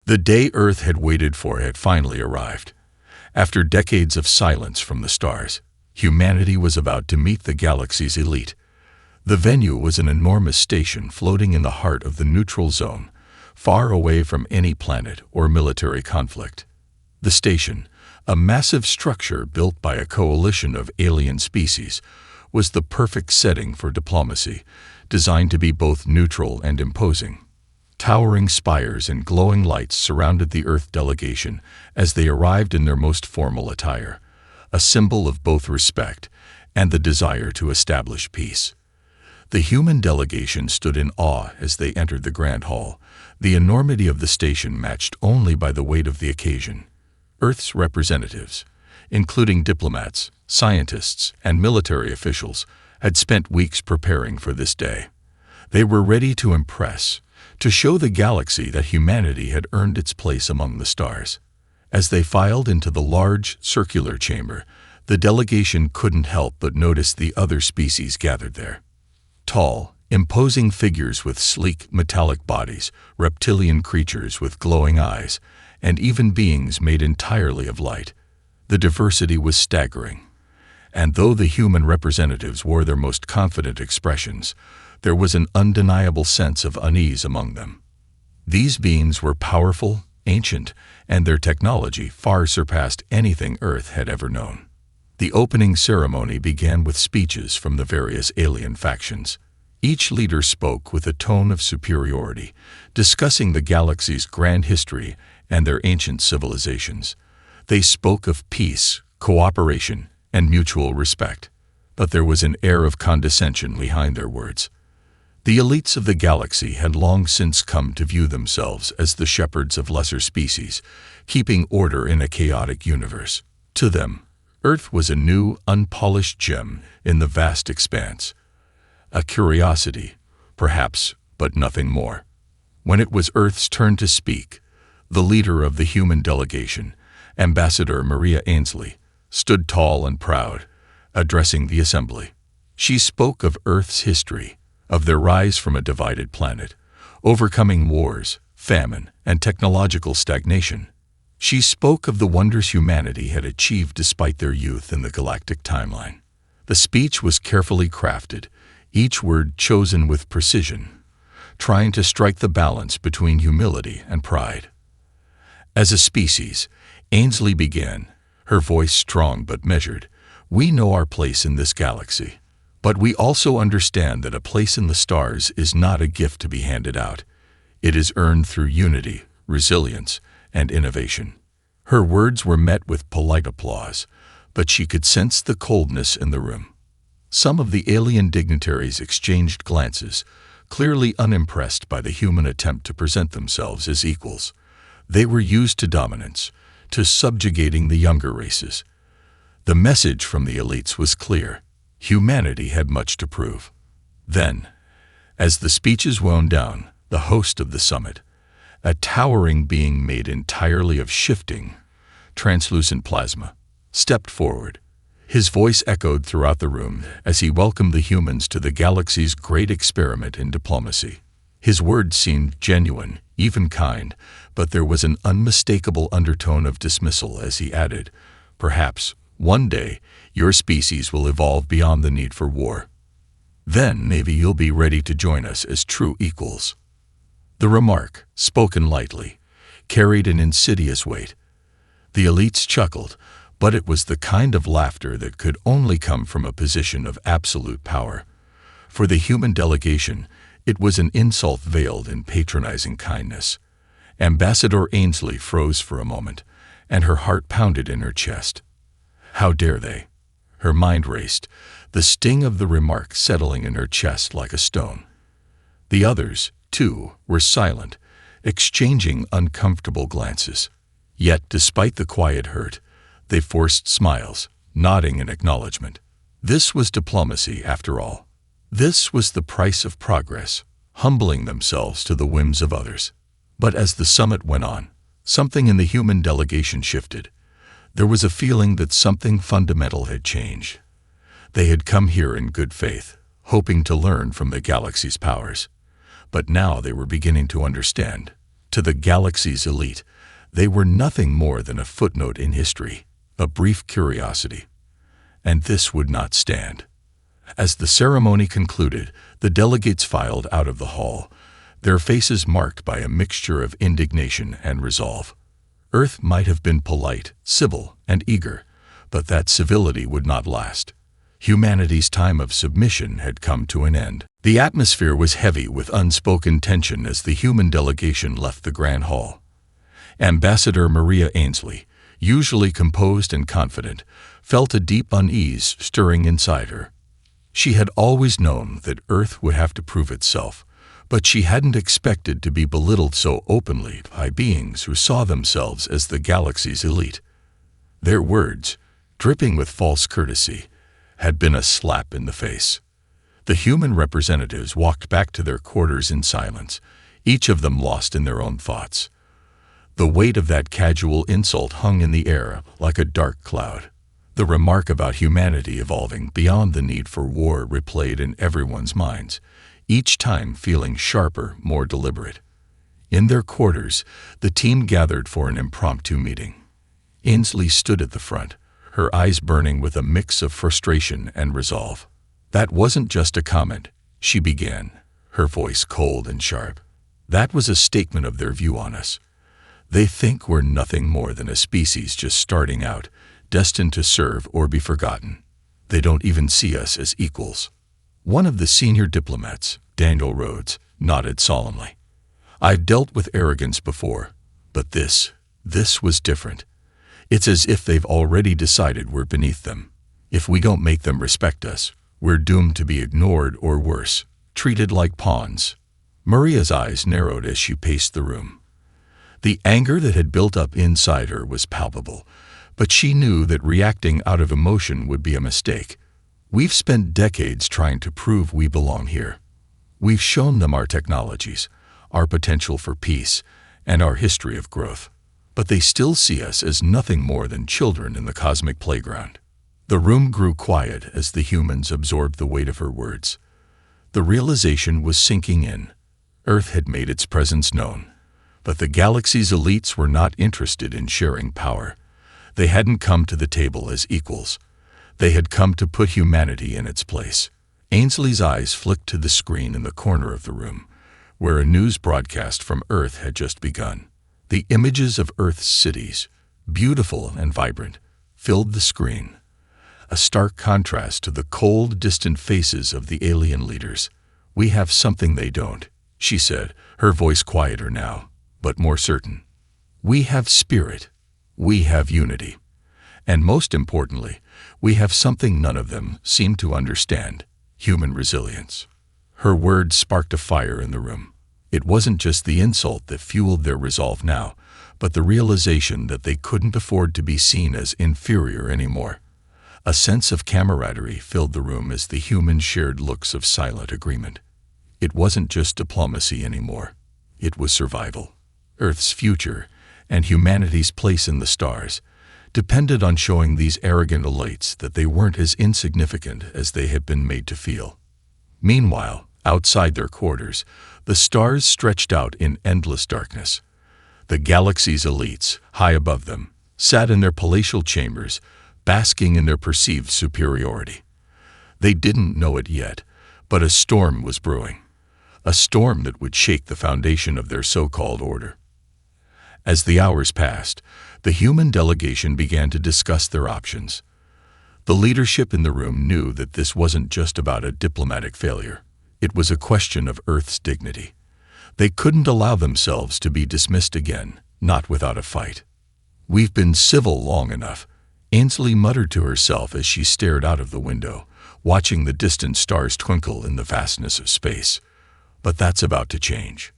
The day Earth had waited for had finally arrived. After decades of silence from the stars, humanity was about to meet the galaxy's elite. The venue was an enormous station floating in the heart of the neutral zone, far away from any planet or military conflict. The station, a massive structure built by a coalition of alien species, was the perfect setting for diplomacy, designed to be both neutral and imposing. Towering spires and glowing lights surrounded the Earth delegation as they arrived in their most formal attire, a symbol of both respect and the desire to establish peace. The human delegation stood in awe as they entered the Grand Hall, the enormity of the station matched only by the weight of the occasion. Earth's representatives, including diplomats, scientists, and military officials, had spent weeks preparing for this day. They were ready to impress, to show the galaxy that humanity had earned its place among the stars. As they filed into the large, circular chamber, the delegation couldn't help but notice the other species gathered there. Tall, imposing figures with sleek, metallic bodies, reptilian creatures with glowing eyes, and even beings made entirely of light. The diversity was staggering. And though the human representatives wore their most confident expressions, there was an undeniable sense of unease among them. These beings were powerful, ancient, and their technology far surpassed anything Earth had ever known. The opening ceremony began with speeches from the various alien factions. Each leader spoke with a tone of superiority, discussing the galaxy's grand history and their ancient civilizations. They spoke of peace, cooperation, and mutual respect, but there was an air of condescension behind their words. The elites of the galaxy had long since come to view themselves as the shepherds of lesser species, keeping order in a chaotic universe. To them, Earth was a new, unpolished gem in the vast expanse. A curiosity, perhaps, but nothing more. When it was Earth's turn to speak, the leader of the human delegation, Ambassador Maria Ainsley, stood tall and proud, addressing the assembly. She spoke of Earth's history, of their rise from a divided planet, overcoming wars, famine, and technological stagnation. She spoke of the wonders humanity had achieved despite their youth in the galactic timeline. The speech was carefully crafted, each word chosen with precision, trying to strike the balance between humility and pride. As a species, Ainsley began, her voice strong but measured. We know our place in this galaxy, but we also understand that a place in the stars is not a gift to be handed out. It is earned through unity, resilience, and innovation. Her words were met with polite applause, but she could sense the coldness in the room. Some of the alien dignitaries exchanged glances, clearly unimpressed by the human attempt to present themselves as equals. They were used to dominance, to subjugating the younger races. The message from the elites was clear. Humanity had much to prove. Then, as the speeches wound down, the host of the summit, a towering being made entirely of shifting, translucent plasma, stepped forward. His voice echoed throughout the room as he welcomed the humans to the galaxy's great experiment in diplomacy. His words seemed genuine, even kind, but there was an unmistakable undertone of dismissal as he added, "Perhaps, one day, your species will evolve beyond the need for war. Then maybe you'll be ready to join us as true equals." The remark, spoken lightly, carried an insidious weight. The elites chuckled, but it was the kind of laughter that could only come from a position of absolute power. For the human delegation, it was an insult veiled in patronizing kindness. Ambassador Ainsley froze for a moment, and her heart pounded in her chest. How dare they? Her mind raced, the sting of the remark settling in her chest like a stone. The others, too, were silent, exchanging uncomfortable glances. Yet, despite the quiet hurt, they forced smiles, nodding in acknowledgement. This was diplomacy, after all. This was the price of progress, humbling themselves to the whims of others. But as the summit went on, something in the human delegation shifted. There was a feeling that something fundamental had changed. They had come here in good faith, hoping to learn from the galaxy's powers. But now they were beginning to understand, To the galaxy's elite, they were nothing more than a footnote in history, a brief curiosity. And this would not stand. As the ceremony concluded, the delegates filed out of the hall, their faces marked by a mixture of indignation and resolve. Earth might have been polite, civil, and eager, but that civility would not last. Humanity's time of submission had come to an end. The atmosphere was heavy with unspoken tension as the human delegation left the Grand Hall. Ambassador Maria Ainsley, usually composed and confident, felt a deep unease stirring inside her. She had always known that Earth would have to prove itself, but she hadn't expected to be belittled so openly by beings who saw themselves as the galaxy's elite. Their words, dripping with false courtesy, had been a slap in the face. The human representatives walked back to their quarters in silence, each of them lost in their own thoughts. The weight of that casual insult hung in the air like a dark cloud. The remark about humanity evolving beyond the need for war replayed in everyone's minds, each time feeling sharper, more deliberate. In their quarters, the team gathered for an impromptu meeting. Ainsley stood at the front, her eyes burning with a mix of frustration and resolve. "That wasn't just a comment," she began, her voice cold and sharp. "That was a statement of their view on us. They think we're nothing more than a species just starting out, destined to serve or be forgotten. They don't even see us as equals." One of the senior diplomats, Daniel Rhodes, nodded solemnly. "I've dealt with arrogance before, but this was different. It's as if they've already decided we're beneath them. If we don't make them respect us, we're doomed to be ignored or worse, treated like pawns." Maria's eyes narrowed as she paced the room. The anger that had built up inside her was palpable, but she knew that reacting out of emotion would be a mistake. "We've spent decades trying to prove we belong here. We've shown them our technologies, our potential for peace, and our history of growth. But they still see us as nothing more than children in the cosmic playground." The room grew quiet as the humans absorbed the weight of her words. The realization was sinking in. Earth had made its presence known, but the galaxy's elites were not interested in sharing power. They hadn't come to the table as equals. They had come to put humanity in its place. Ainsley's eyes flicked to the screen in the corner of the room, where a news broadcast from Earth had just begun. The images of Earth's cities, beautiful and vibrant, filled the screen, a stark contrast to the cold, distant faces of the alien leaders. "We have something they don't," she said, her voice quieter now, but more certain. "We have spirit. We have unity. And most importantly, we have something none of them seem to understand: human resilience." Her words sparked a fire in the room. It wasn't just the insult that fueled their resolve now, but the realization that they couldn't afford to be seen as inferior anymore. A sense of camaraderie filled the room as the humans shared looks of silent agreement. It wasn't just diplomacy anymore. It was survival. Earth's future, and humanity's place in the stars, depended on showing these arrogant elites that they weren't as insignificant as they had been made to feel. Meanwhile, outside their quarters, the stars stretched out in endless darkness. The galaxy's elites, high above them, sat in their palatial chambers, basking in their perceived superiority. They didn't know it yet, but a storm was brewing. A storm that would shake the foundation of their so-called order. As the hours passed, the human delegation began to discuss their options. The leadership in the room knew that this wasn't just about a diplomatic failure. It was a question of Earth's dignity. They couldn't allow themselves to be dismissed again, not without a fight. "We've been civil long enough," Ainsley muttered to herself as she stared out of the window, watching the distant stars twinkle in the vastness of space. But that's about to change.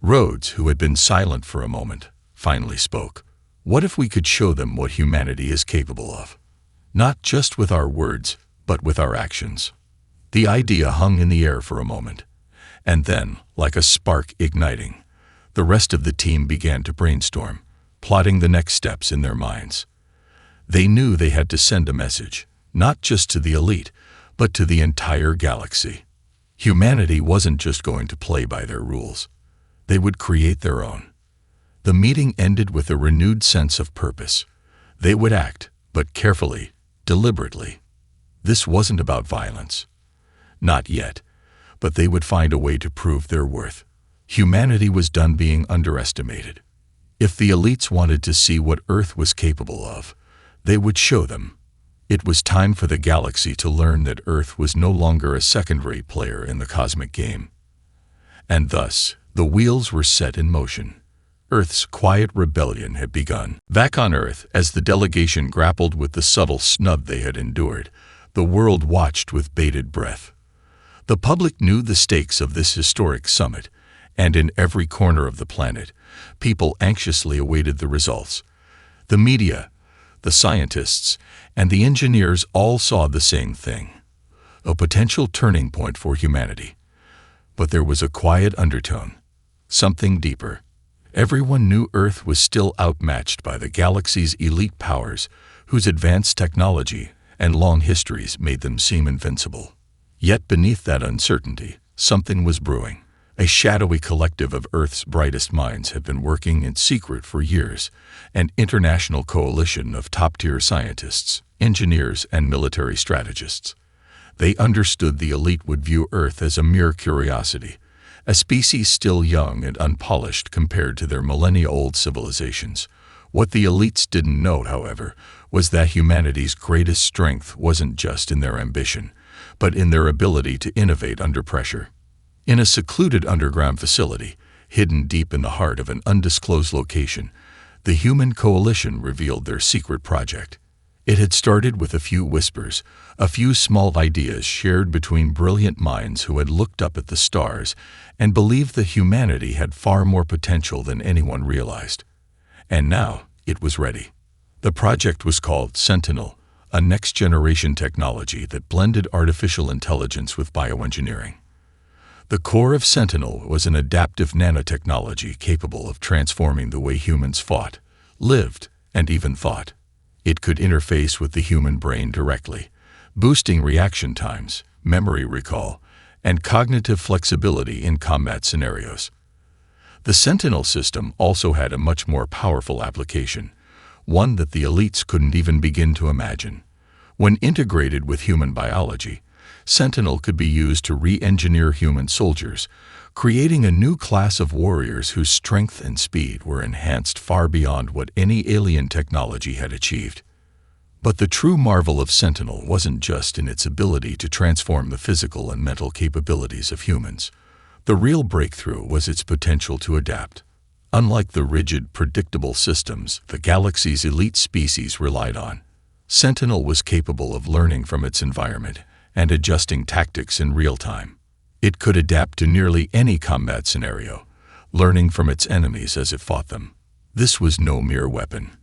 Rhodes, who had been silent for a moment, finally spoke. "What if we could show them what humanity is capable of? Not just with our words, but with our actions." The idea hung in the air for a moment, and then, like a spark igniting, the rest of the team began to brainstorm, plotting the next steps in their minds. They knew they had to send a message, not just to the elite, but to the entire galaxy. Humanity wasn't just going to play by their rules. They would create their own. The meeting ended with a renewed sense of purpose. They would act, but carefully, deliberately. This wasn't about violence. Not yet, but they would find a way to prove their worth. Humanity was done being underestimated. If the elites wanted to see what Earth was capable of, they would show them. It was time for the galaxy to learn that Earth was no longer a second-rate player in the cosmic game. And thus, the wheels were set in motion. Earth's quiet rebellion had begun. Back on Earth, as the delegation grappled with the subtle snub they had endured, the world watched with bated breath. The public knew the stakes of this historic summit, and in every corner of the planet, people anxiously awaited the results. The media, the scientists, and the engineers all saw the same thing: a potential turning point for humanity. But there was a quiet undertone, something deeper. Everyone knew Earth was still outmatched by the galaxy's elite powers, whose advanced technology and long histories made them seem invincible. Yet beneath that uncertainty, something was brewing. A shadowy collective of Earth's brightest minds had been working in secret for years, an international coalition of top-tier scientists, engineers, and military strategists. They understood the elite would view Earth as a mere curiosity, a species still young and unpolished compared to their millennia-old civilizations. What the elites didn't know, however, was that humanity's greatest strength wasn't just in their ambition, but in their ability to innovate under pressure. In a secluded underground facility, hidden deep in the heart of an undisclosed location, the human coalition revealed their secret project. It had started with a few whispers, a few small ideas shared between brilliant minds who had looked up at the stars and believed that humanity had far more potential than anyone realized. And now, it was ready. The project was called Sentinel, a next-generation technology that blended artificial intelligence with bioengineering. The core of Sentinel was an adaptive nanotechnology capable of transforming the way humans fought, lived, and even thought. It could interface with the human brain directly, boosting reaction times, memory recall, and cognitive flexibility in combat scenarios. The Sentinel system also had a much more powerful application, one that the elites couldn't even begin to imagine. When integrated with human biology, Sentinel could be used to re-engineer human soldiers, creating a new class of warriors whose strength and speed were enhanced far beyond what any alien technology had achieved. But the true marvel of Sentinel wasn't just in its ability to transform the physical and mental capabilities of humans. The real breakthrough was its potential to adapt. Unlike the rigid, predictable systems the galaxy's elite species relied on, Sentinel was capable of learning from its environment and adjusting tactics in real time. It could adapt to nearly any combat scenario, learning from its enemies as it fought them. This was no mere weapon.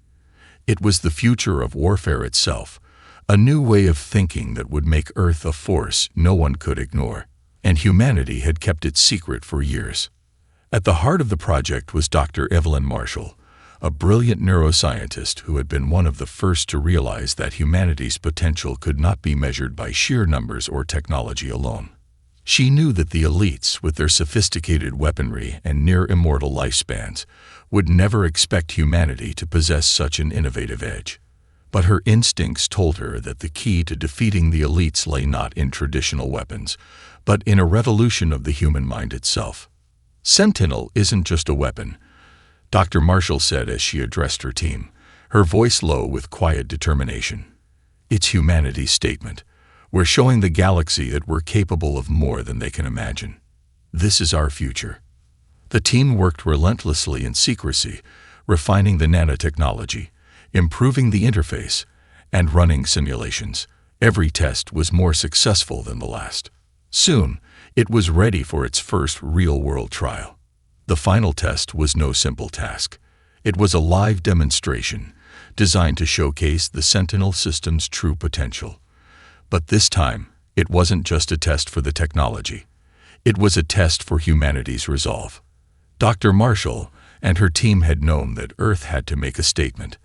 It was the future of warfare itself, a new way of thinking that would make Earth a force no one could ignore. And humanity had kept it secret for years. At the heart of the project was Dr. Evelyn Marshall, a brilliant neuroscientist who had been one of the first to realize that humanity's potential could not be measured by sheer numbers or technology alone. She knew that the elites, with their sophisticated weaponry and near-immortal lifespans, would never expect humanity to possess such an innovative edge. But her instincts told her that the key to defeating the elites lay not in traditional weapons, but in a revolution of the human mind itself. Sentinel isn't just a weapon, Dr. Marshall said as she addressed her team, her voice low with quiet determination. It's humanity's statement. We're showing the galaxy that we're capable of more than they can imagine. This is our future. The team worked relentlessly in secrecy, refining the nanotechnology, improving the interface, and running simulations. Every test was more successful than the last. Soon, it was ready for its first real-world trial. The final test was no simple task. It was a live demonstration, designed to showcase the Sentinel system's true potential. But this time, it wasn't just a test for the technology. It was a test for humanity's resolve. Dr. Marshall and her team had known that Earth had to make a statement.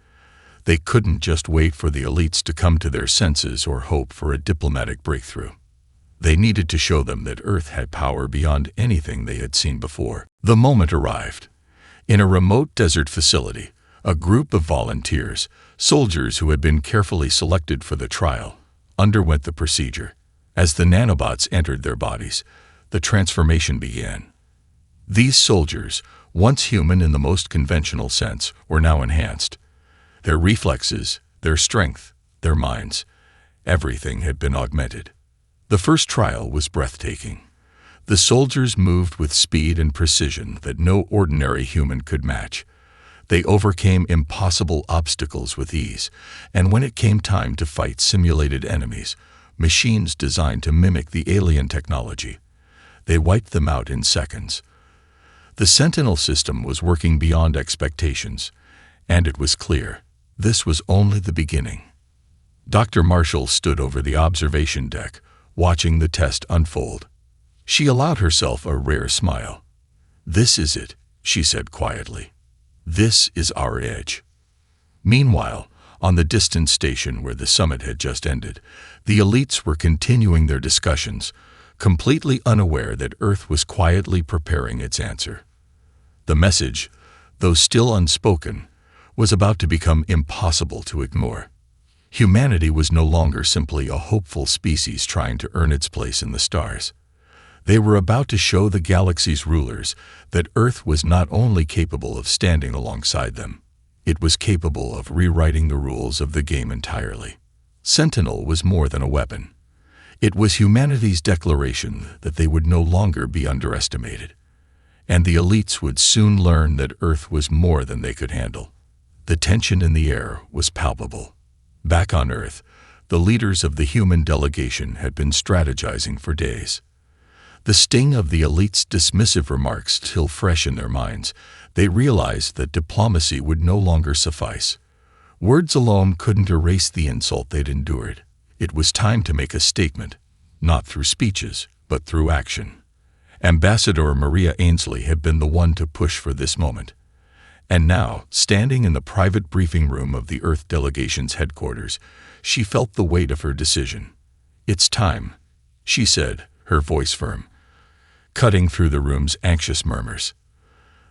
They couldn't just wait for the elites to come to their senses or hope for a diplomatic breakthrough. They needed to show them that Earth had power beyond anything they had seen before. The moment arrived. In a remote desert facility, a group of volunteers, soldiers who had been carefully selected for the trial, underwent the procedure. As the nanobots entered their bodies, the transformation began. These soldiers, once human in the most conventional sense, were now enhanced. Their reflexes, their strength, their minds, everything had been augmented. The first trial was breathtaking. The soldiers moved with speed and precision that no ordinary human could match. They overcame impossible obstacles with ease, and when it came time to fight simulated enemies, machines designed to mimic the alien technology, they wiped them out in seconds. The Sentinel system was working beyond expectations, and it was clear this was only the beginning. Dr. Marshall stood over the observation deck, watching the test unfold. She allowed herself a rare smile. "This is it," she said quietly. "This is our edge." Meanwhile, on the distant station where the summit had just ended, the elites were continuing their discussions, completely unaware that Earth was quietly preparing its answer. The message, though still unspoken, was about to become impossible to ignore. Humanity was no longer simply a hopeful species trying to earn its place in the stars. They were about to show the galaxy's rulers that Earth was not only capable of standing alongside them, it was capable of rewriting the rules of the game entirely. Sentinel was more than a weapon. It was humanity's declaration that they would no longer be underestimated. And the elites would soon learn that Earth was more than they could handle. The tension in the air was palpable. Back on Earth, the leaders of the human delegation had been strategizing for days. The sting of the elites' dismissive remarks still fresh in their minds, they realized that diplomacy would no longer suffice. Words alone couldn't erase the insult they'd endured. It was time to make a statement, not through speeches, but through action. Ambassador Maria Ainsley had been the one to push for this moment. And now, standing in the private briefing room of the Earth delegation's headquarters, she felt the weight of her decision. "It's time," she said, her voice firm, cutting through the room's anxious murmurs.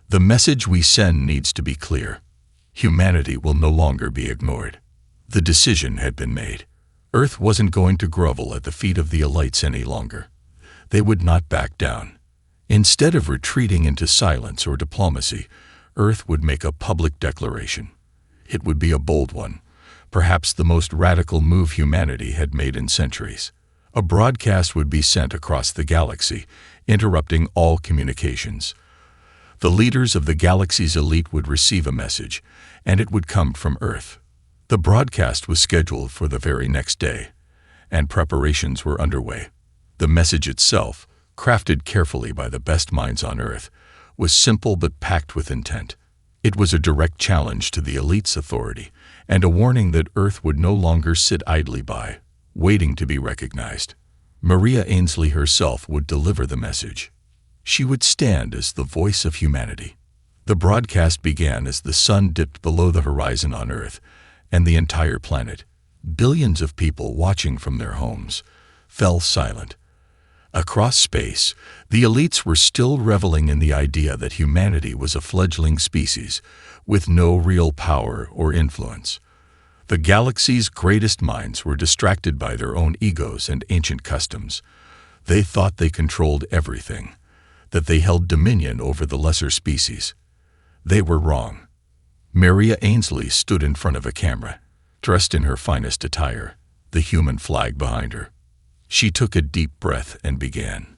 "The message we send needs to be clear. Humanity will no longer be ignored." The decision had been made. Earth wasn't going to grovel at the feet of the elites any longer. They would not back down. Instead of retreating into silence or diplomacy, Earth would make a public declaration. It would be a bold one, perhaps the most radical move humanity had made in centuries. A broadcast would be sent across the galaxy, interrupting all communications. The leaders of the galaxy's elite would receive a message, and it would come from Earth. The broadcast was scheduled for the very next day, and preparations were underway. The message itself, crafted carefully by the best minds on Earth, was simple but packed with intent. It was a direct challenge to the elite's authority, and a warning that Earth would no longer sit idly by, waiting to be recognized. Maria Ainsley herself would deliver the message. She would stand as the voice of humanity. The broadcast began as the sun dipped below the horizon on Earth, and the entire planet, billions of people watching from their homes, fell silent. Across space, the elites were still reveling in the idea that humanity was a fledgling species with no real power or influence. The galaxy's greatest minds were distracted by their own egos and ancient customs. They thought they controlled everything, that they held dominion over the lesser species. They were wrong. Maria Ainsley stood in front of a camera, dressed in her finest attire, the human flag behind her. She took a deep breath and began.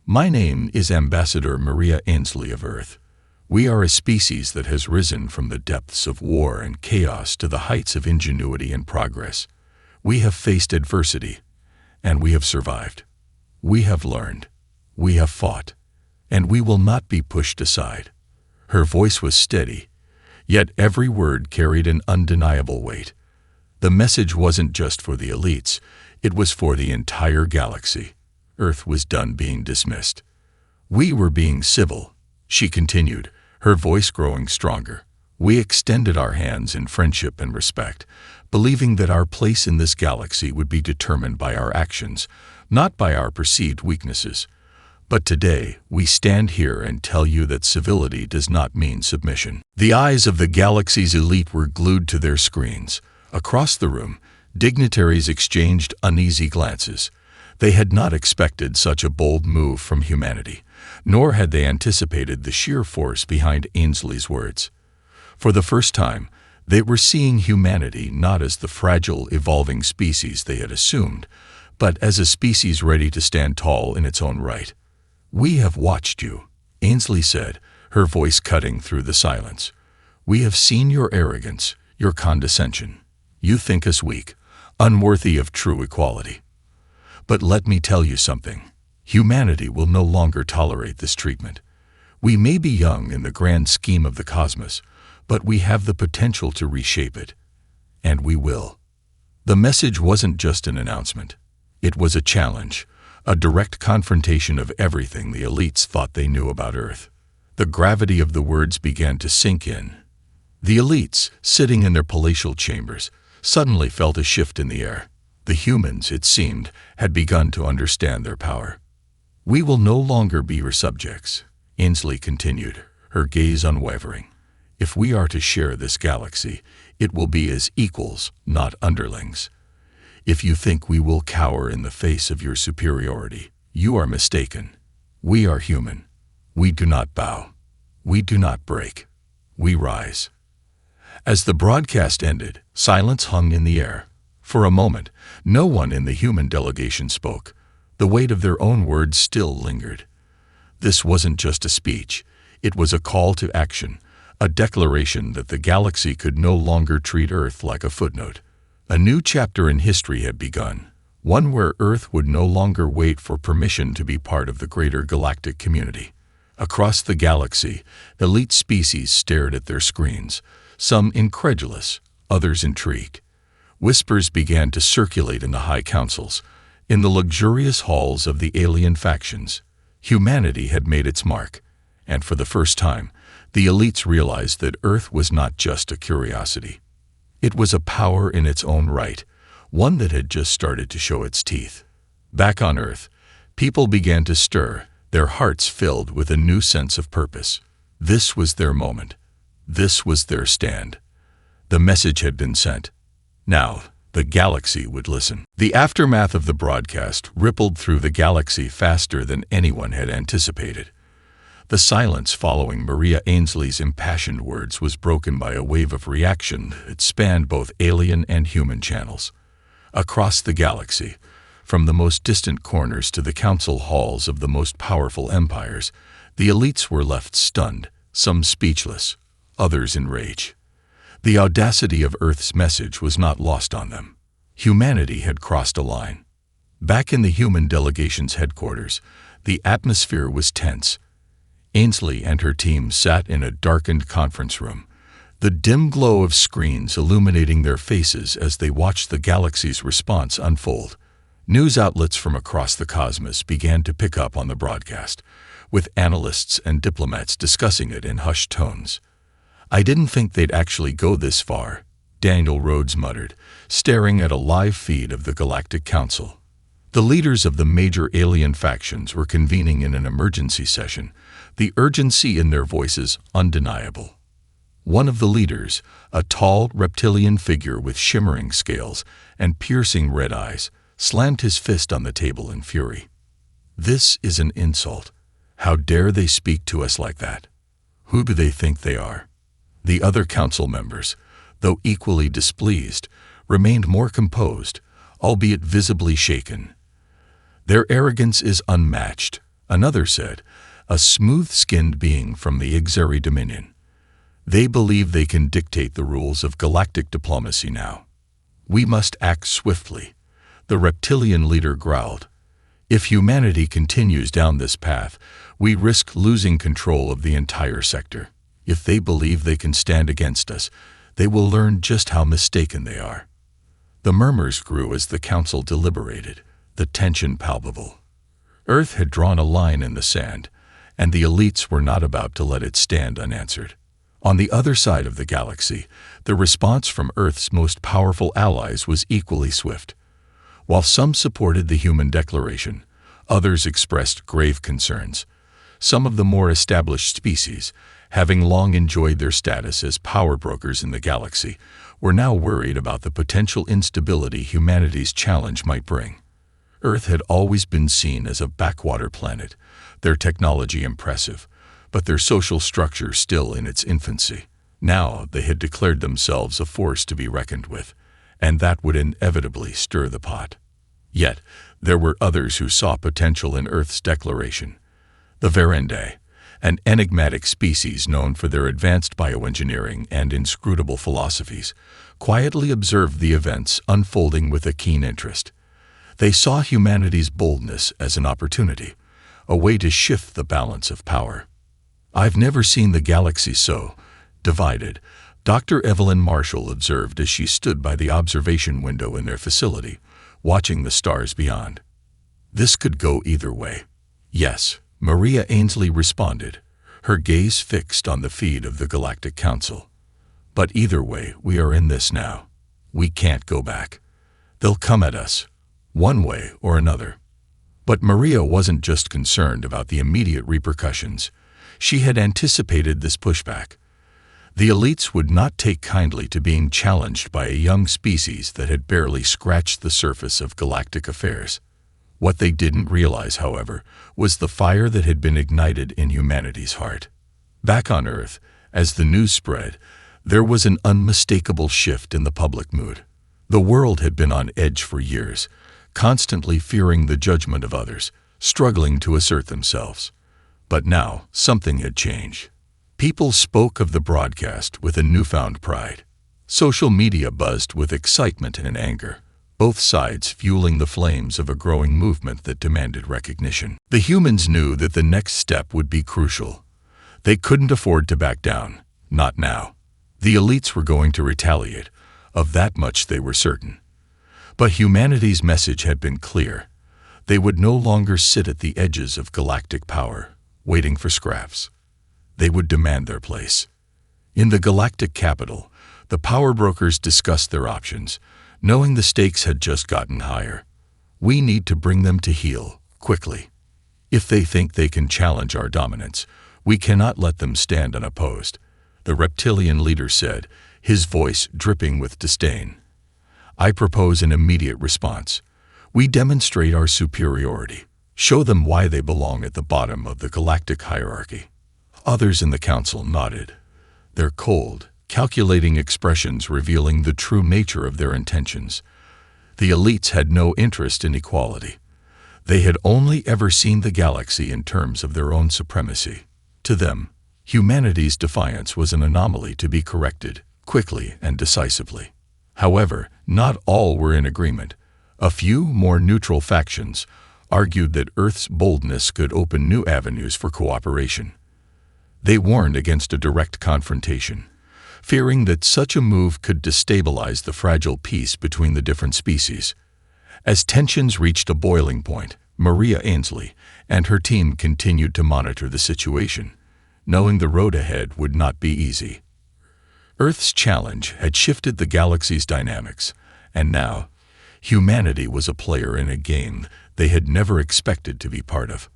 "My name is Ambassador Maria Ainsley of Earth. We are a species that has risen from the depths of war and chaos to the heights of ingenuity and progress. We have faced adversity, and we have survived. We have learned. We have fought. And we will not be pushed aside." Her voice was steady, yet every word carried an undeniable weight. The message wasn't just for the elites, it was for the entire galaxy. Earth was done being dismissed. "We were being civil," she continued, her voice growing stronger. "We extended our hands in friendship and respect, believing that our place in this galaxy would be determined by our actions, not by our perceived weaknesses. But today, we stand here and tell you that civility does not mean submission. The eyes of the galaxy's elite were glued to their screens. Across the room, dignitaries exchanged uneasy glances. They had not expected such a bold move from humanity, nor had they anticipated the sheer force behind Ainsley's words. For the first time, they were seeing humanity not as the fragile, evolving species they had assumed, but as a species ready to stand tall in its own right. "We have watched you," Ainsley said, her voice cutting through the silence. "We have seen your arrogance, your condescension. You think us weak, unworthy of true equality. But let me tell you something. Humanity will no longer tolerate this treatment. We may be young in the grand scheme of the cosmos, but we have the potential to reshape it. And we will." The message wasn't just an announcement. It was a challenge, a direct confrontation of everything the elites thought they knew about Earth. The gravity of the words began to sink in. The elites, sitting in their palatial chambers, suddenly felt a shift in the air. The humans, it seemed, had begun to understand their power. "We will no longer be your subjects," Ainsley continued, her gaze unwavering. "If we are to share this galaxy, it will be as equals, not underlings. If you think we will cower in the face of your superiority, you are mistaken. We are human. We do not bow. We do not break. We rise." As the broadcast ended, silence hung in the air. For a moment, no one in the human delegation spoke. The weight of their own words still lingered. This wasn't just a speech. It was a call to action, a declaration that the galaxy could no longer treat Earth like a footnote. A new chapter in history had begun, one where Earth would no longer wait for permission to be part of the greater galactic community. Across the galaxy, elite species stared at their screens, some incredulous, others intrigued. Whispers began to circulate in the high councils, in the luxurious halls of the alien factions. Humanity had made its mark, and for the first time, the elites realized that Earth was not just a curiosity. It was a power in its own right, one that had just started to show its teeth. Back on Earth, people began to stir, their hearts filled with a new sense of purpose. This was their moment. This was their stand. The message had been sent. Now, the galaxy would listen. The aftermath of the broadcast rippled through the galaxy faster than anyone had anticipated. The silence following Maria Ainsley's impassioned words was broken by a wave of reaction that spanned both alien and human channels. Across the galaxy, from the most distant corners to the council halls of the most powerful empires, the elites were left stunned, some speechless, others in rage. The audacity of Earth's message was not lost on them. Humanity had crossed a line. Back in the human delegation's headquarters, the atmosphere was tense. Ainsley and her team sat in a darkened conference room, the dim glow of screens illuminating their faces as they watched the galaxy's response unfold. News outlets from across the cosmos began to pick up on the broadcast, with analysts and diplomats discussing it in hushed tones. "I didn't think they'd actually go this far," Daniel Rhodes muttered, staring at a live feed of the Galactic Council. The leaders of the major alien factions were convening in an emergency session, the urgency in their voices undeniable. One of the leaders, a tall reptilian figure with shimmering scales and piercing red eyes, slammed his fist on the table in fury. "This is an insult. How dare they speak to us like that? Who do they think they are?" The other council members, though equally displeased, remained more composed, albeit visibly shaken. "Their arrogance is unmatched," another said, a smooth-skinned being from the Ixeri Dominion. "They believe they can dictate the rules of galactic diplomacy now. We must act swiftly," the reptilian leader growled. "If humanity continues down this path, we risk losing control of the entire sector. If they believe they can stand against us, they will learn just how mistaken they are." The murmurs grew as the council deliberated, the tension palpable. Earth had drawn a line in the sand, and the elites were not about to let it stand unanswered. On the other side of the galaxy, the response from Earth's most powerful allies was equally swift. While some supported the human declaration, Others expressed grave concerns. Some of the more established species, having long enjoyed their status as power brokers in the galaxy, were now worried about the potential instability humanity's challenge might bring. Earth had always been seen as a backwater planet, their technology impressive, but their social structure still in its infancy. Now they had declared themselves a force to be reckoned with, and that would inevitably stir the pot. Yet, there were others who saw potential in Earth's declaration. The Verendae, an enigmatic species known for their advanced bioengineering and inscrutable philosophies, quietly observed the events unfolding with a keen interest. They saw humanity's boldness as an opportunity, a way to shift the balance of power. "I've never seen the galaxy so divided," Dr. Evelyn Marshall observed as she stood by the observation window in their facility, watching the stars beyond. "This could go either way." "Yes," Maria Ainsley responded, her gaze fixed on the feed of the Galactic Council. "But either way, we are in this now. We can't go back. They'll come at us, one way or another." But Maria wasn't just concerned about the immediate repercussions. She had anticipated this pushback. The elites would not take kindly to being challenged by a young species that had barely scratched the surface of galactic affairs. What they didn't realize, however, was the fire that had been ignited in humanity's heart. Back on Earth, as the news spread, there was an unmistakable shift in the public mood. The world had been on edge for years, constantly fearing the judgment of others, struggling to assert themselves. But now, something had changed. People spoke of the broadcast with a newfound pride. Social media buzzed with excitement and anger, both sides fueling the flames of a growing movement that demanded recognition. The humans knew that the next step would be crucial. They couldn't afford to back down, not now. The elites were going to retaliate, of that much they were certain. But humanity's message had been clear. They would no longer sit at the edges of galactic power, waiting for scraps. They would demand their place. In the galactic capital, the power brokers discussed their options, knowing the stakes had just gotten higher. "We need to bring them to heel, quickly. If they think they can challenge our dominance, we cannot let them stand unopposed," the reptilian leader said, his voice dripping with disdain. "I propose an immediate response. We demonstrate our superiority. Show them why they belong at the bottom of the galactic hierarchy." Others in the council nodded, their cold, calculating expressions revealing the true nature of their intentions. The elites had no interest in equality. They had only ever seen the galaxy in terms of their own supremacy. To them, humanity's defiance was an anomaly to be corrected, quickly and decisively. However, not all were in agreement. A few more neutral factions argued that Earth's boldness could open new avenues for cooperation. They warned against a direct confrontation, fearing that such a move could destabilize the fragile peace between the different species. As tensions reached a boiling point, Maria Ainsley and her team continued to monitor the situation, knowing the road ahead would not be easy. Earth's challenge had shifted the galaxy's dynamics, and now, humanity was a player in a game they had never expected to be part of.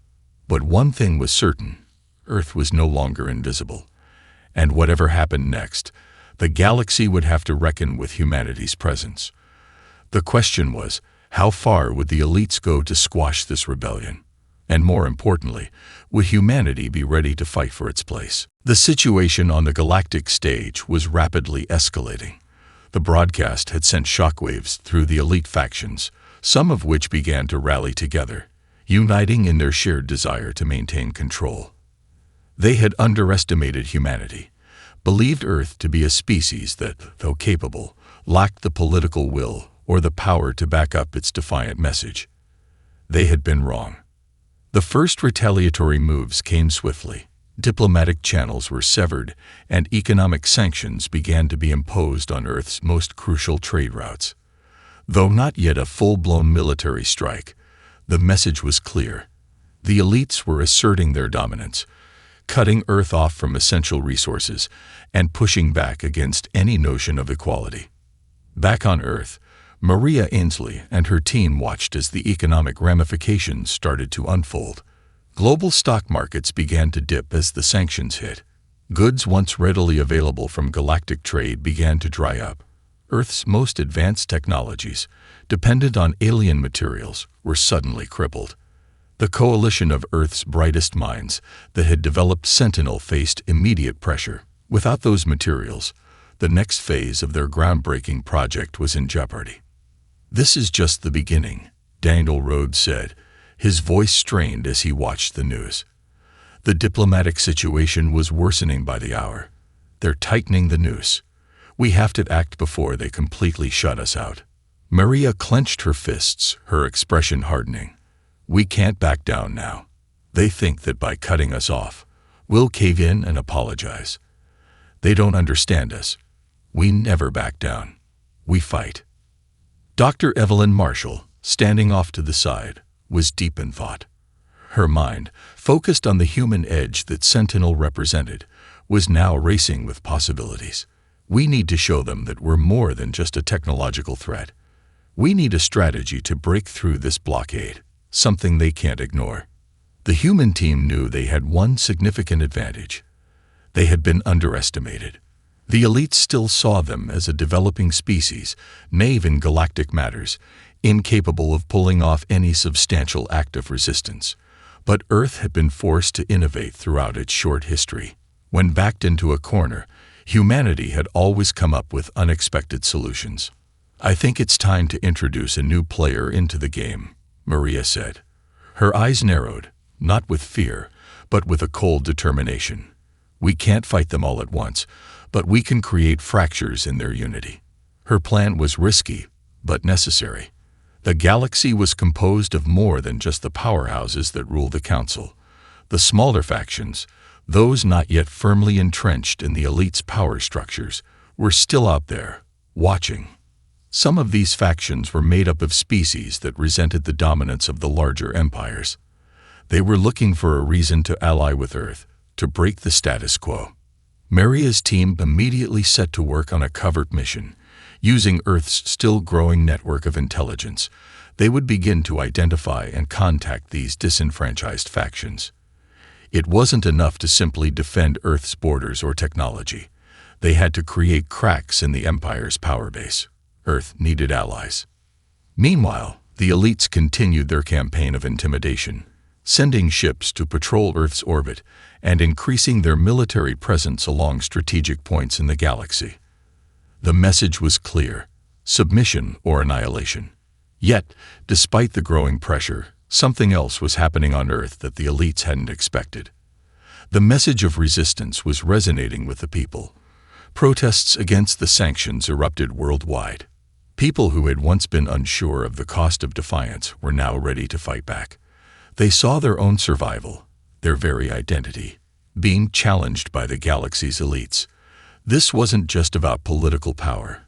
But one thing was certain: Earth was no longer invisible, and whatever happened next, the galaxy would have to reckon with humanity's presence. The question was, how far would the elites go to squash this rebellion? And more importantly, would humanity be ready to fight for its place? The situation on the galactic stage was rapidly escalating. The broadcast had sent shockwaves through the elite factions, some of which began to rally together, uniting in their shared desire to maintain control. They had underestimated humanity, believed Earth to be a species that, though capable, lacked the political will or the power to back up its defiant message. They had been wrong. The first retaliatory moves came swiftly. Diplomatic channels were severed, and economic sanctions began to be imposed on Earth's most crucial trade routes. Though not yet a full-blown military strike, the message was clear. The elites were asserting their dominance, cutting Earth off from essential resources and pushing back against any notion of equality. Back on Earth, Maria Ainsley and her team watched as the economic ramifications started to unfold. Global stock markets began to dip as the sanctions hit. Goods once readily available from galactic trade began to dry up. Earth's most advanced technologies, dependent on alien materials, were suddenly crippled. The coalition of Earth's brightest minds that had developed Sentinel faced immediate pressure. Without those materials, the next phase of their groundbreaking project was in jeopardy. "This is just the beginning," Daniel Rhodes said, his voice strained as he watched the news. The diplomatic situation was worsening by the hour. "They're tightening the noose. We have to act before they completely shut us out." Maria clenched her fists, her expression hardening. "We can't back down now. They think that by cutting us off, we'll cave in and apologize. They don't understand us. We never back down. We fight." Dr. Evelyn Marshall, standing off to the side, was deep in thought. Her mind, focused on the human edge that Sentinel represented, was now racing with possibilities. "We need to show them that we're more than just a technological threat. We need a strategy to break through this blockade, something they can't ignore." The human team knew they had one significant advantage. They had been underestimated. The elites still saw them as a developing species, naive in galactic matters, incapable of pulling off any substantial act of resistance. But Earth had been forced to innovate throughout its short history. When backed into a corner, humanity had always come up with unexpected solutions. "I think it's time to introduce a new player into the game," Maria said. Her eyes narrowed, not with fear, but with a cold determination. "We can't fight them all at once, but we can create fractures in their unity." Her plan was risky, but necessary. The galaxy was composed of more than just the powerhouses that rule the Council. The smaller factions, those not yet firmly entrenched in the elite's power structures, were still out there, watching. Some of these factions were made up of species that resented the dominance of the larger empires. They were looking for a reason to ally with Earth, to break the status quo. Maria's team immediately set to work on a covert mission. Using Earth's still-growing network of intelligence, they would begin to identify and contact these disenfranchised factions. It wasn't enough to simply defend Earth's borders or technology. They had to create cracks in the Empire's power base. Earth needed allies. Meanwhile, the elites continued their campaign of intimidation, sending ships to patrol Earth's orbit and increasing their military presence along strategic points in the galaxy. The message was clear: submission or annihilation. Yet, despite the growing pressure, something else was happening on Earth that the elites hadn't expected. The message of resistance was resonating with the people. Protests against the sanctions erupted worldwide. People who had once been unsure of the cost of defiance were now ready to fight back. They saw their own survival, their very identity, being challenged by the galaxy's elites. This wasn't just about political power.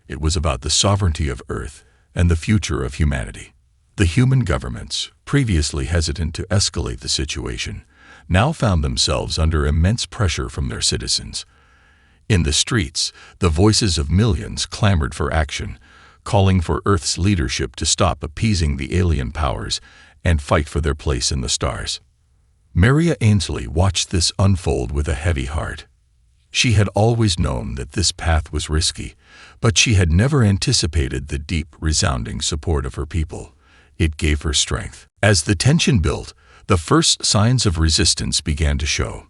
It was about the sovereignty of Earth and the future of humanity. The human governments, previously hesitant to escalate the situation, now found themselves under immense pressure from their citizens. In the streets, the voices of millions clamored for action, calling for Earth's leadership to stop appeasing the alien powers and fight for their place in the stars. Maria Ainsley watched this unfold with a heavy heart. She had always known that this path was risky, but she had never anticipated the deep, resounding support of her people. It gave her strength. As the tension built, the first signs of resistance began to show.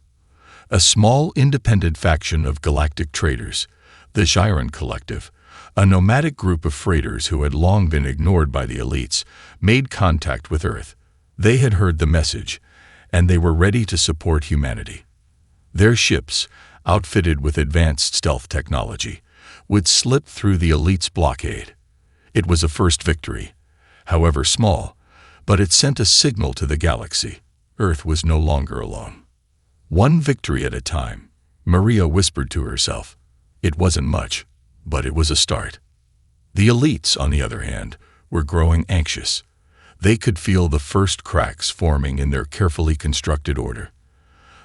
A small, independent faction of galactic traders, the Gyron Collective, a nomadic group of freighters who had long been ignored by the elites, made contact with Earth. They had heard the message, and they were ready to support humanity. Their ships, outfitted with advanced stealth technology, would slip through the elite's blockade. It was a first victory, however small, but it sent a signal to the galaxy. Earth was no longer alone. One victory at a time, Maria whispered to herself. It wasn't much, but it was a start. The elites, on the other hand, were growing anxious. They could feel the first cracks forming in their carefully constructed order.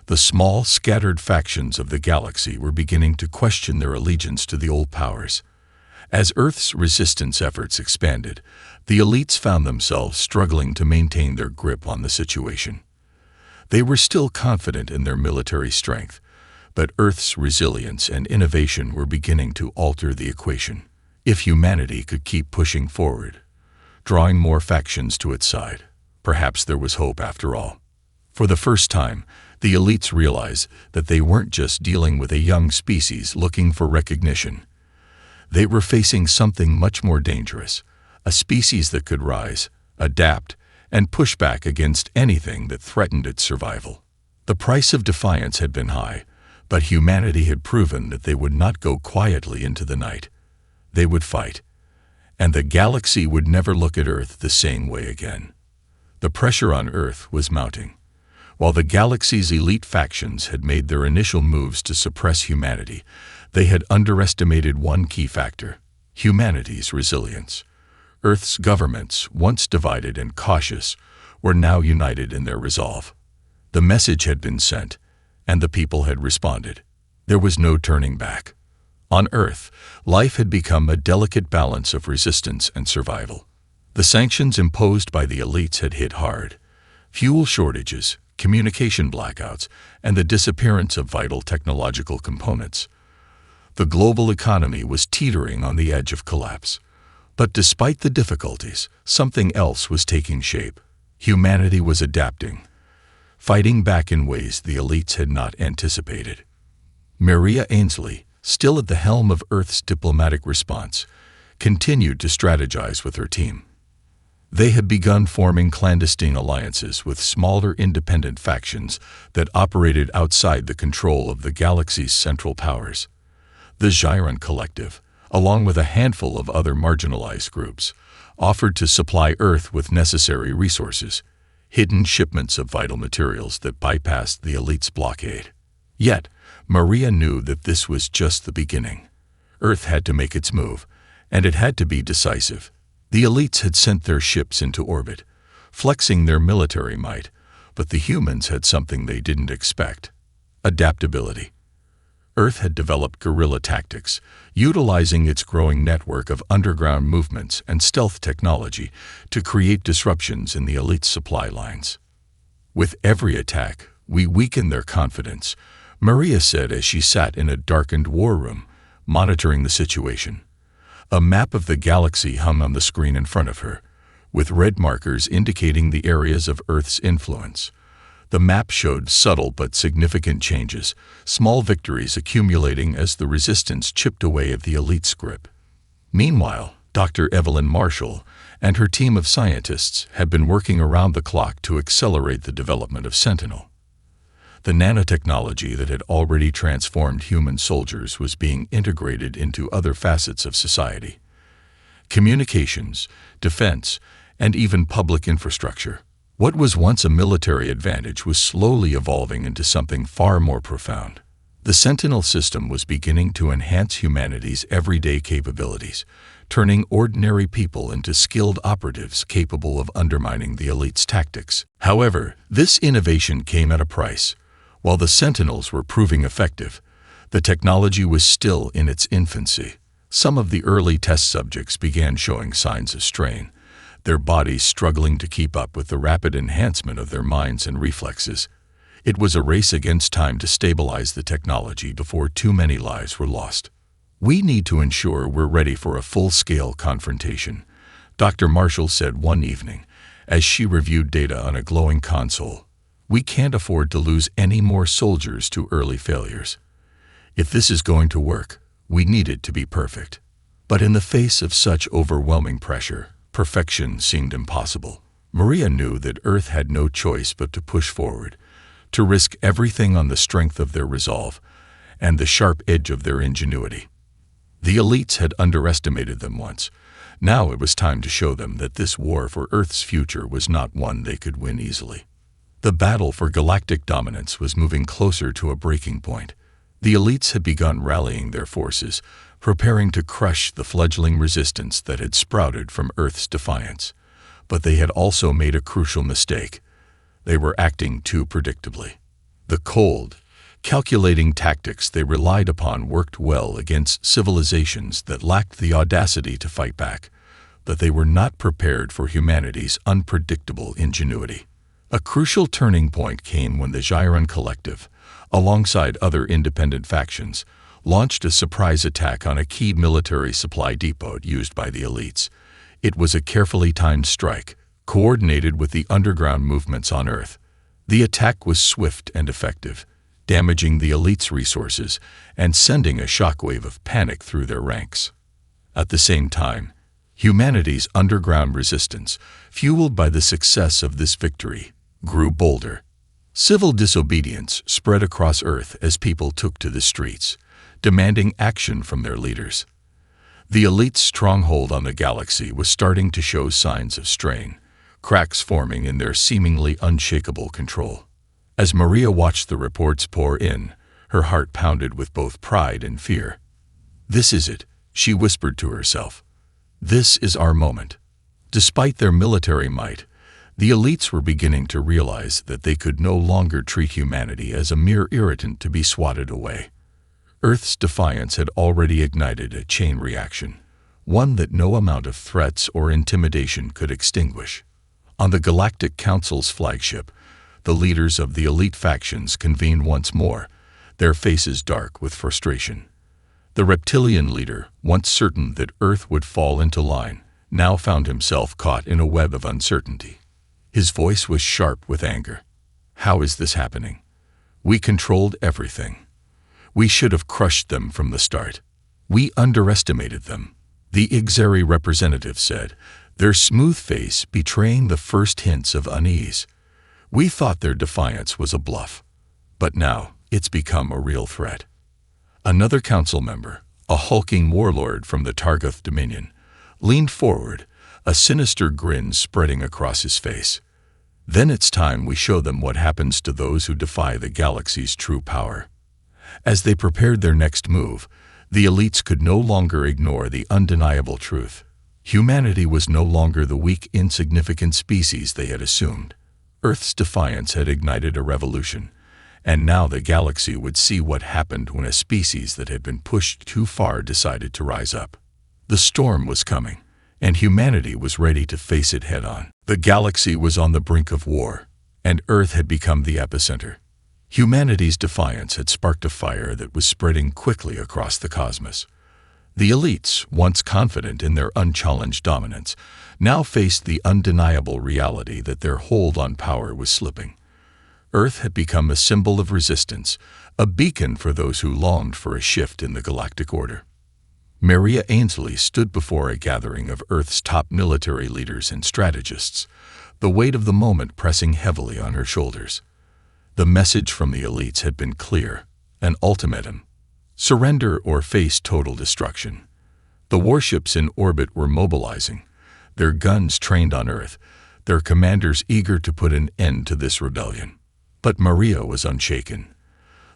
The small, scattered factions of the galaxy were beginning to question their allegiance to the old powers. As Earth's resistance efforts expanded, the elites found themselves struggling to maintain their grip on the situation. They were still confident in their military strength, but Earth's resilience and innovation were beginning to alter the equation. If humanity could keep pushing forward, drawing more factions to its side, perhaps there was hope after all. For the first time, the elites realized that they weren't just dealing with a young species looking for recognition. They were facing something much more dangerous, a species that could rise, adapt, and push back against anything that threatened its survival. The price of defiance had been high, but humanity had proven that they would not go quietly into the night. They would fight, and the galaxy would never look at Earth the same way again. The pressure on Earth was mounting. While the galaxy's elite factions had made their initial moves to suppress humanity, they had underestimated one key factor: humanity's resilience. Earth's governments, once divided and cautious, were now united in their resolve. The message had been sent, and the people had responded. There was no turning back. On Earth, life had become a delicate balance of resistance and survival. The sanctions imposed by the elites had hit hard. Fuel shortages, communication blackouts, and the disappearance of vital technological components. The global economy was teetering on the edge of collapse. But despite the difficulties, something else was taking shape. Humanity was adapting, fighting back in ways the elites had not anticipated. Maria Ainsley, still at the helm of Earth's diplomatic response, continued to strategize with her team. They had begun forming clandestine alliances with smaller independent factions that operated outside the control of the galaxy's central powers. The Giron Collective, along with a handful of other marginalized groups, offered to supply Earth with necessary resources, hidden shipments of vital materials that bypassed the elites' blockade. Yet, Maria knew that this was just the beginning. Earth had to make its move, and it had to be decisive. The elites had sent their ships into orbit, flexing their military might, but the humans had something they didn't expect: adaptability. Earth had developed guerrilla tactics, utilizing its growing network of underground movements and stealth technology to create disruptions in the elite supply lines. With every attack, we weakened their confidence, Maria said as she sat in a darkened war room, monitoring the situation. A map of the galaxy hung on the screen in front of her, with red markers indicating the areas of Earth's influence. The map showed subtle but significant changes, small victories accumulating as the resistance chipped away at the elite's grip. Meanwhile, Dr. Evelyn Marshall and her team of scientists had been working around the clock to accelerate the development of Sentinel. The nanotechnology that had already transformed human soldiers was being integrated into other facets of society: communications, defense, and even public infrastructure. What was once a military advantage was slowly evolving into something far more profound. The Sentinel system was beginning to enhance humanity's everyday capabilities, turning ordinary people into skilled operatives capable of undermining the elite's tactics. However, this innovation came at a price. While the Sentinels were proving effective, the technology was still in its infancy. Some of the early test subjects began showing signs of strain, their bodies struggling to keep up with the rapid enhancement of their minds and reflexes. It was a race against time to stabilize the technology before too many lives were lost. "We need to ensure we're ready for a full-scale confrontation," Dr. Marshall said one evening as she reviewed data on a glowing console. "We can't afford to lose any more soldiers to early failures. If this is going to work, we need it to be perfect." But in the face of such overwhelming pressure, perfection seemed impossible. Maria knew that Earth had no choice but to push forward, to risk everything on the strength of their resolve and the sharp edge of their ingenuity. The elites had underestimated them once. Now it was time to show them that this war for Earth's future was not one they could win easily. The battle for galactic dominance was moving closer to a breaking point. The elites had begun rallying their forces, preparing to crush the fledgling resistance that had sprouted from Earth's defiance. But they had also made a crucial mistake. They were acting too predictably. The cold, Calculating tactics they relied upon worked well against civilizations that lacked the audacity to fight back, but they were not prepared for humanity's unpredictable ingenuity. A crucial turning point came when the Gyron Collective, alongside other independent factions, launched a surprise attack on a key military supply depot used by the elites. It was a carefully timed strike, coordinated with the underground movements on Earth. The attack was swift and effective, damaging the elites' resources and sending a shockwave of panic through their ranks. At the same time, humanity's underground resistance, fueled by the success of this victory, grew bolder. Civil disobedience spread across Earth as people took to the streets, demanding action from their leaders. The elite's stronghold on the galaxy was starting to show signs of strain, cracks forming in their seemingly unshakable control. As Maria watched the reports pour in, her heart pounded with both pride and fear. "This is it," she whispered to herself. "This is our moment." Despite their military might, the elites were beginning to realize that they could no longer treat humanity as a mere irritant to be swatted away. Earth's defiance had already ignited a chain reaction, one that no amount of threats or intimidation could extinguish. On the Galactic Council's flagship, the leaders of the elite factions convened once more, their faces dark with frustration. The reptilian leader, once certain that Earth would fall into line, now found himself caught in a web of uncertainty. His voice was sharp with anger. "How is this happening? We controlled everything. We should have crushed them from the start. We underestimated them," the Ixeri representative said, their smooth face betraying the first hints of unease. "We thought their defiance was a bluff, but now it's become a real threat." Another council member, a hulking warlord from the Targoth Dominion, leaned forward, a sinister grin spreading across his face. "Then it's time we show them what happens to those who defy the galaxy's true power." As they prepared their next move, the elites could no longer ignore the undeniable truth. Humanity was no longer the weak, insignificant species they had assumed. Earth's defiance had ignited a revolution, and now the galaxy would see what happened when a species that had been pushed too far decided to rise up. The storm was coming, and humanity was ready to face it head-on. The galaxy was on the brink of war, and Earth had become the epicenter. Humanity's defiance had sparked a fire that was spreading quickly across the cosmos. The elites, once confident in their unchallenged dominance, now faced the undeniable reality that their hold on power was slipping. Earth had become a symbol of resistance, a beacon for those who longed for a shift in the galactic order. Maria Ainsley stood before a gathering of Earth's top military leaders and strategists, the weight of the moment pressing heavily on her shoulders. The message from the elites had been clear, an ultimatum: surrender or face total destruction. The warships in orbit were mobilizing, their guns trained on Earth, their commanders eager to put an end to this rebellion. But Maria was unshaken.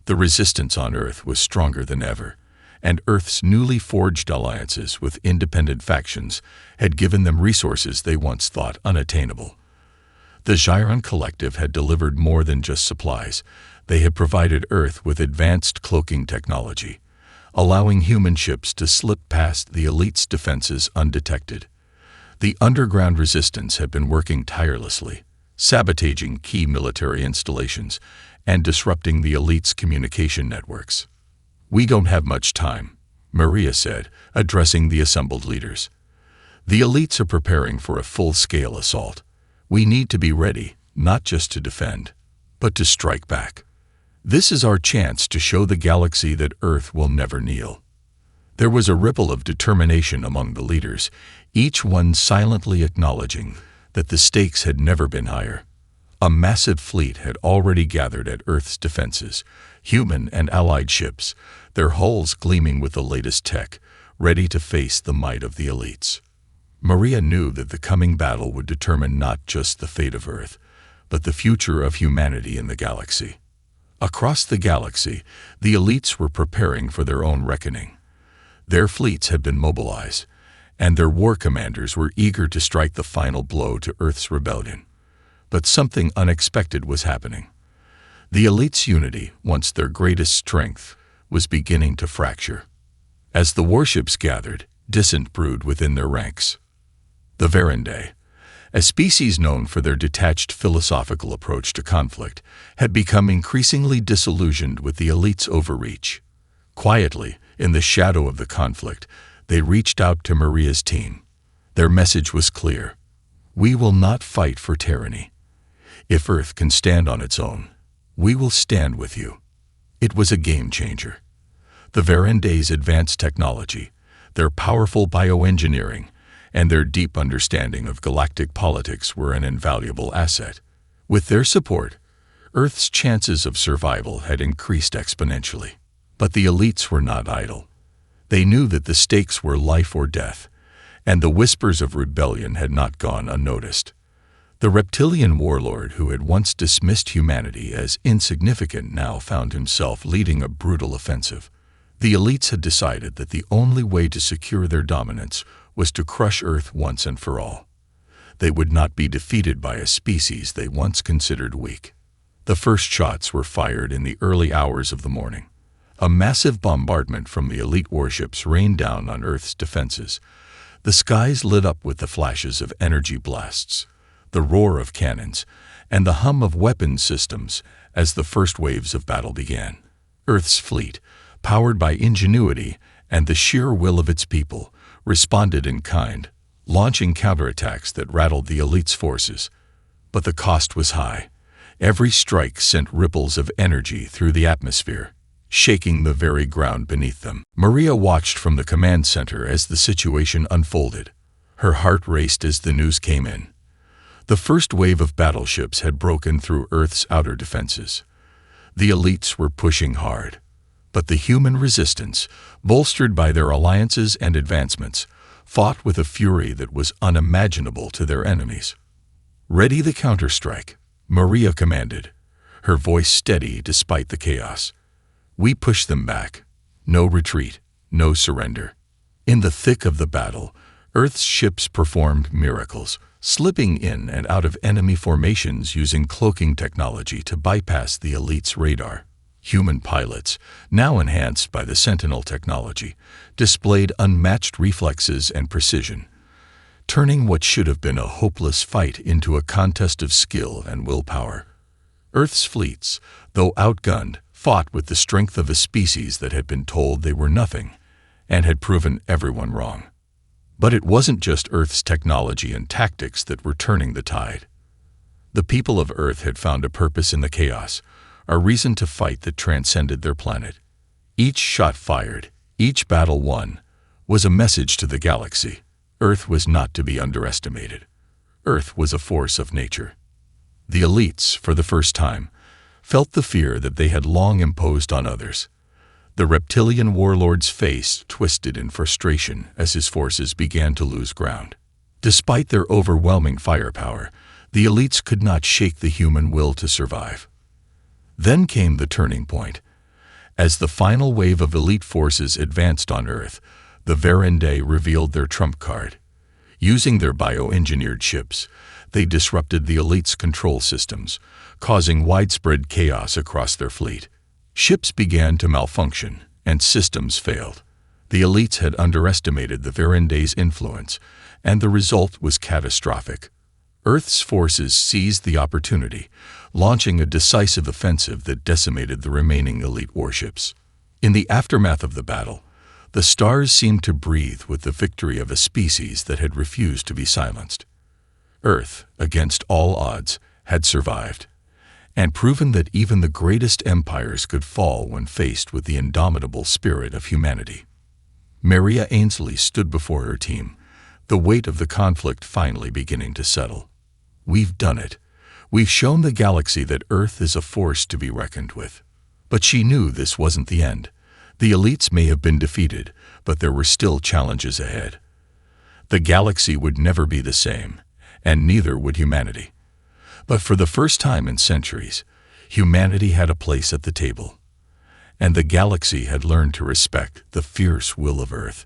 The resistance on Earth was stronger than ever, and Earth's newly forged alliances with independent factions had given them resources they once thought unattainable. The Gyron Collective had delivered more than just supplies. They had provided Earth with advanced cloaking technology, allowing human ships to slip past the elite's defenses undetected. The underground resistance had been working tirelessly, sabotaging key military installations and disrupting the elite's communication networks. "We don't have much time," Maria said, addressing the assembled leaders. "The elites are preparing for a full-scale assault. We need to be ready, not just to defend, but to strike back. This is our chance to show the galaxy that Earth will never kneel." There was a ripple of determination among the leaders, each one silently acknowledging that the stakes had never been higher. A massive fleet had already gathered at Earth's defenses, human and allied ships, their hulls gleaming with the latest tech, ready to face the might of the elites. Maria knew that the coming battle would determine not just the fate of Earth, but the future of humanity in the galaxy. Across the galaxy, the elites were preparing for their own reckoning. Their fleets had been mobilized, and their war commanders were eager to strike the final blow to Earth's rebellion. But something unexpected was happening. The elites' unity, once their greatest strength, was beginning to fracture. As the warships gathered, dissent brewed within their ranks. The Verandae, a species known for their detached philosophical approach to conflict, had become increasingly disillusioned with the elites' overreach. Quietly, in the shadow of the conflict, they reached out to Maria's team. Their message was clear: "We will not fight for tyranny. If Earth can stand on its own, we will stand with you." It was a game changer. The Verandae's advanced technology, their powerful bioengineering, and their deep understanding of galactic politics were an invaluable asset. With their support, Earth's chances of survival had increased exponentially. But the elites were not idle. They knew that the stakes were life or death, and the whispers of rebellion had not gone unnoticed. The reptilian warlord who had once dismissed humanity as insignificant now found himself leading a brutal offensive. The elites had decided that the only way to secure their dominance was to crush Earth once and for all. They would not be defeated by a species they once considered weak. The first shots were fired in the early hours of the morning. A massive bombardment from the elite warships rained down on Earth's defenses. The skies lit up with the flashes of energy blasts, the roar of cannons, and the hum of weapons systems as the first waves of battle began. Earth's fleet, powered by ingenuity and the sheer will of its people, responded in kind, launching counterattacks that rattled the elites' forces. But the cost was high. Every strike sent ripples of energy through the atmosphere, shaking the very ground beneath them. Maria watched from the command center as the situation unfolded. Her heart raced as the news came in. The first wave of battleships had broken through Earth's outer defenses. The elites were pushing hard. But the human resistance, bolstered by their alliances and advancements, fought with a fury that was unimaginable to their enemies. "Ready the counterstrike," Maria commanded, her voice steady despite the chaos. "We push them back. No retreat, no surrender." In the thick of the battle, Earth's ships performed miracles, slipping in and out of enemy formations using cloaking technology to bypass the elites' radar. Human pilots, now enhanced by the Sentinel technology, displayed unmatched reflexes and precision, turning what should have been a hopeless fight into a contest of skill and willpower. Earth's fleets, though outgunned, fought with the strength of a species that had been told they were nothing and had proven everyone wrong. But it wasn't just Earth's technology and tactics that were turning the tide. The people of Earth had found a purpose in the chaos, a reason to fight that transcended their planet. Each shot fired, each battle won, was a message to the galaxy. Earth was not to be underestimated. Earth was a force of nature. The elites, for the first time, felt the fear that they had long imposed on others. The reptilian warlord's face twisted in frustration as his forces began to lose ground. Despite their overwhelming firepower, the elites could not shake the human will to survive. Then came the turning point. As the final wave of elite forces advanced on Earth, the Verandae revealed their trump card. Using their bioengineered ships, they disrupted the elites' control systems, causing widespread chaos across their fleet. Ships began to malfunction, and systems failed. The elites had underestimated the Verandae's influence, and the result was catastrophic. Earth's forces seized the opportunity, launching a decisive offensive that decimated the remaining elite warships. In the aftermath of the battle, the stars seemed to breathe with the victory of a species that had refused to be silenced. Earth, against all odds, had survived, and proven that even the greatest empires could fall when faced with the indomitable spirit of humanity. Maria Ainsley stood before her team, the weight of the conflict finally beginning to settle. "We've done it. We've shown the galaxy that Earth is a force to be reckoned with." But she knew this wasn't the end. The elites may have been defeated, but there were still challenges ahead. The galaxy would never be the same, and neither would humanity. But for the first time in centuries, humanity had a place at the table, and the galaxy had learned to respect the fierce will of Earth.